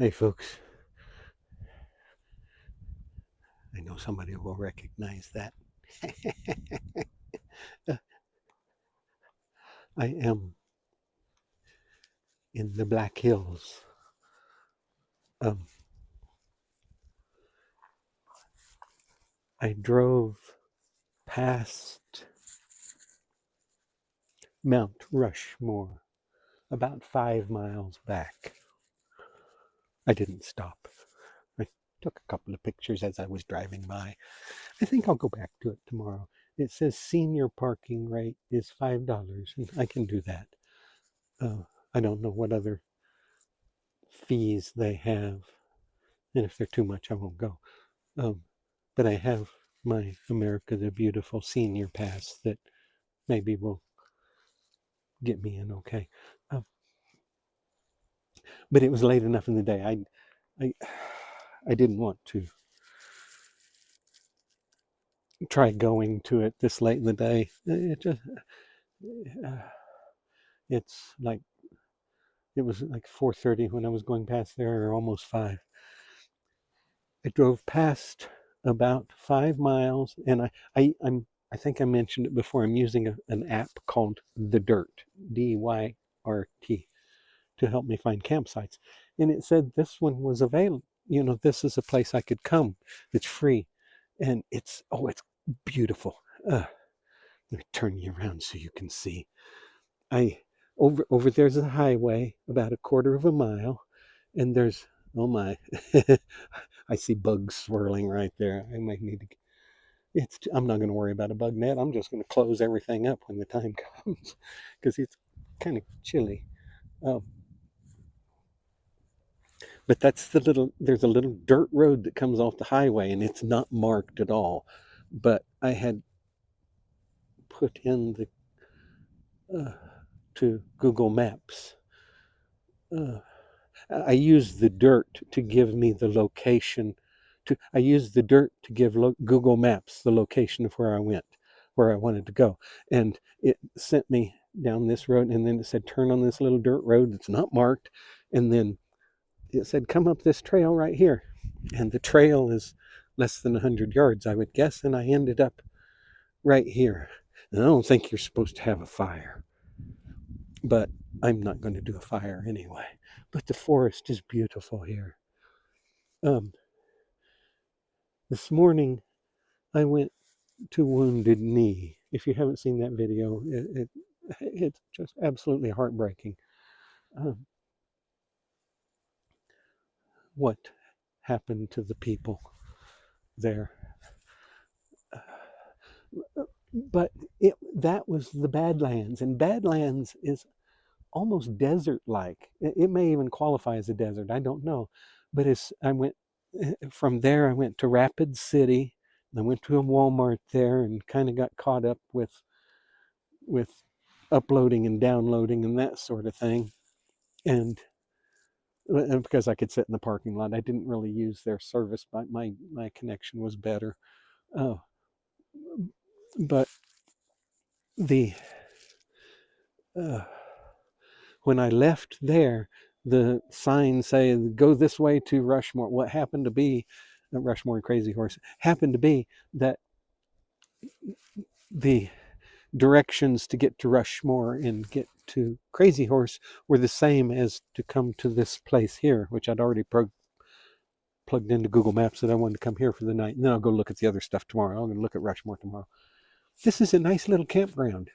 Hey folks, I know somebody will recognize that. I am in the Black Hills. Um, I drove past Mount Rushmore about 5 miles back. I didn't stop. I took a couple of pictures as I was driving by. I think I'll go back to it tomorrow. It says senior parking rate is $5, and I can do that. I don't know what other fees they have, and if they're too much, I won't go. Um, but I have my America the Beautiful senior pass that maybe will get me in okay. Um, but it was late enough in the day. I, I didn't want to try going to it this late in the day. Uh, it's like it was like 4:30 when I was going past there, or almost 5. I drove past about 5 miles, and I think I mentioned it before. I'm using an app called The Dirt, DYRT, to help me find campsites. And it said this one was available. This is a place I could come. It's free, and it's beautiful. Let me turn you around so you can see. I over there's a highway about a quarter of a mile, and there's oh my, I see bugs swirling right there. I might need to. I'm not going to worry about a bug net. I'm just going to close everything up when the time comes because it's kind of chilly. Um, but there's a little dirt road that comes off the highway, and it's not marked at all. But I had put in the uh, to Google Maps. Uh, I used the dirt to give me the location. I used the dirt to give Google Maps the location of where I went, where I wanted to go, and it sent me down this road. And then it said turn on this little dirt road that's not marked, and then it said come up this trail right here, and the trail is less than 100 yards, I would guess, and I ended up right here. And I don't think you're supposed to have a fire, but I'm not going to do a fire anyway. But the forest is beautiful here. Um, this morning I went to Wounded Knee. If you haven't seen that video, it's just absolutely heartbreaking. Um, what happened to the people there? But that was the Badlands, and Badlands is almost desert-like. It may even qualify as a desert. I don't know, but I went from there. I went to Rapid City. I went to a Walmart there and kind of got caught up with uploading and downloading and that sort of thing. And because I could sit in the parking lot, I didn't really use their service, but my connection was better. Uh, but the uh, when I left there, the sign saying "Go this way to Rushmore." What happened to be Rushmore and Crazy Horse happened to be that the directions to get to Rushmore and get to Crazy Horse were the same as to come to this place here, which I'd already plugged into Google Maps that I wanted to come here for the night. And then I'll go look at the other stuff tomorrow. I'm going to look at Rushmore tomorrow. This is a nice little campground.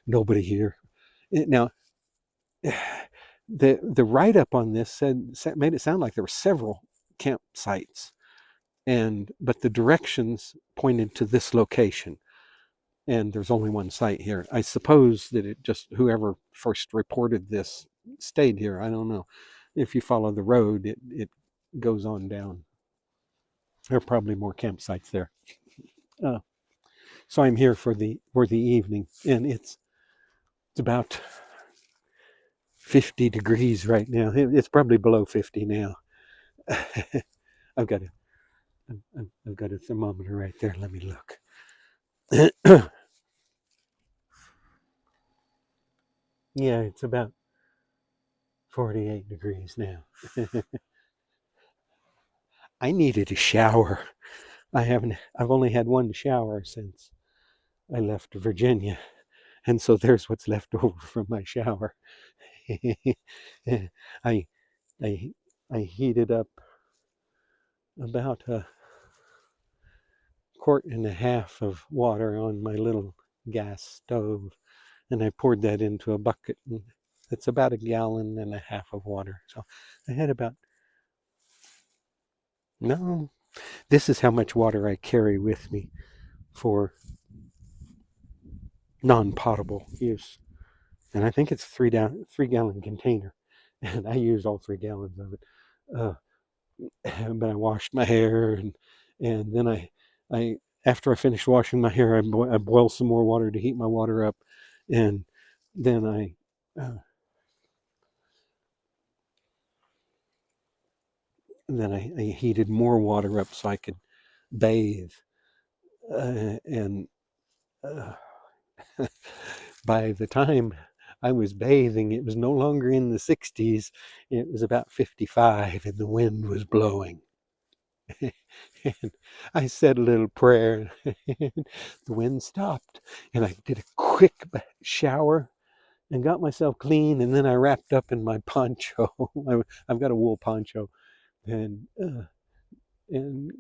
Nobody here. Now, the write up on this made it sound like there were several campsites, but the directions pointed to this location, and there's only one site here. I suppose that it just whoever first reported this stayed here. I don't know. If you follow the road, it goes on down. There are probably more campsites there. Uh, so I'm here for the evening, and it's about 50 degrees right now. It's probably below 50 now. I've got I've got a thermometer right there. Let me look. Yeah, it's about 48 degrees now. I needed a shower. I've only had one shower since I left Virginia, and so there's what's left over from my shower. I I I heated up about a quart and a half of water on my little gas stove, and I poured that into a bucket, and it's about a gallon and a half of water. So I had about, no, this is how much water I carry with me for non-potable use. And I think it's 3 gallon container, and I used all 3 gallons of it. Uh, but I washed my hair, and then I after I finished washing my hair, I boiled some more water to heat my water up, and then uh, I heated more water up so I could bathe, and uh, by the time I was bathing, it was no longer in the 60s. It was about 55, and the wind was blowing. And I said a little prayer, and the wind stopped, and I did a quick shower and got myself clean, and then I wrapped up in my poncho. I've got a wool poncho, and and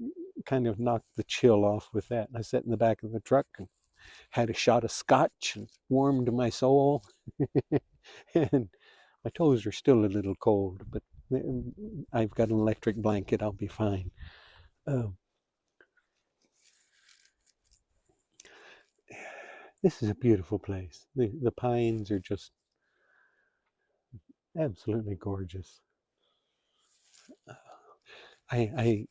kind of knocked the chill off with that. And I sat in the back of the truck and had a shot of scotch and warmed my soul. And my toes are still a little cold, but I've got an electric blanket. I'll be fine. Um, this is a beautiful place. The pines are just absolutely gorgeous. I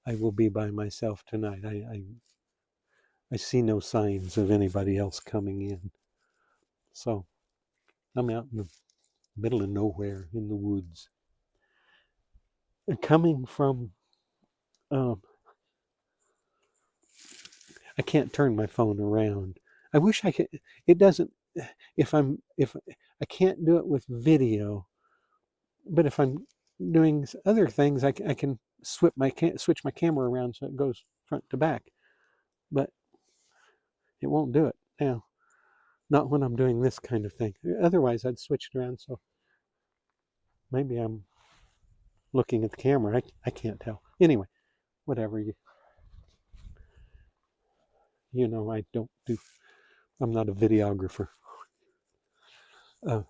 I will be by myself tonight. I see no signs of anybody else coming in. So I'm out in the middle of nowhere in the woods. Coming from, um, I can't turn my phone around. I wish I could. It doesn't. If I can't do it with video, but if I'm doing other things, I can switch my camera around so it goes front to back. But it won't do it now. Not when I'm doing this kind of thing. Otherwise, I'd switch it around. So maybe I'm looking at the camera. I can't tell. Anyway, whatever. You know, I don't do. I'm not a videographer. Uh,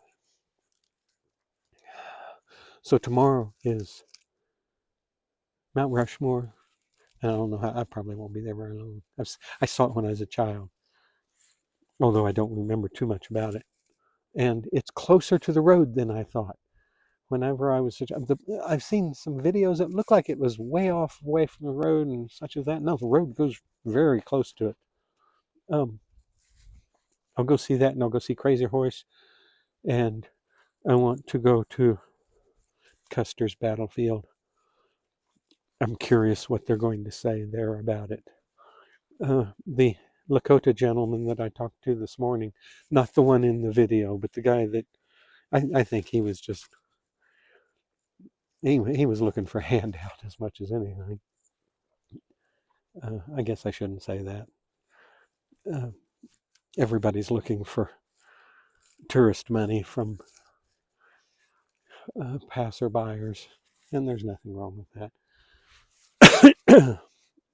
so tomorrow is Mount Rushmore. And I don't know how. I probably won't be there very long. I saw it when I was a child, although I don't remember too much about it. And it's closer to the road than I thought. Whenever I was, I've seen some videos that look like it was way off, away from the road and such as that. No, the road goes very close to it. Um, I'll go see that, and I'll go see Crazy Horse, and I want to go to Custer's Battlefield. I'm curious what they're going to say there about it. The Lakota gentleman that I talked to this morning, not the one in the video, but the guy that I think he was just, he was looking for a handout as much as anything. I guess I shouldn't say that. Uh, everybody's looking for tourist money from passerbyers, and there's nothing wrong with that.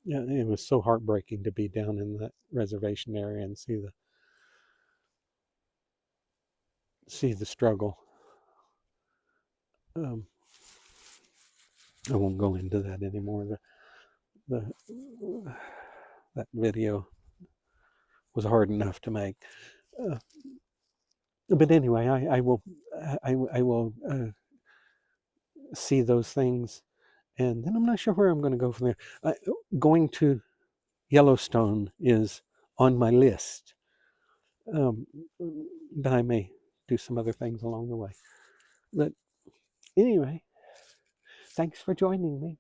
Yeah, it was so heartbreaking to be down in that reservation area and see the struggle. Um, I won't go into that anymore. The that video was hard enough to make. Uh, but anyway, I will see those things, and then I'm not sure where I'm going to go from there. Going to Yellowstone is on my list, um, but I may do some other things along the way. But anyway, thanks for joining me.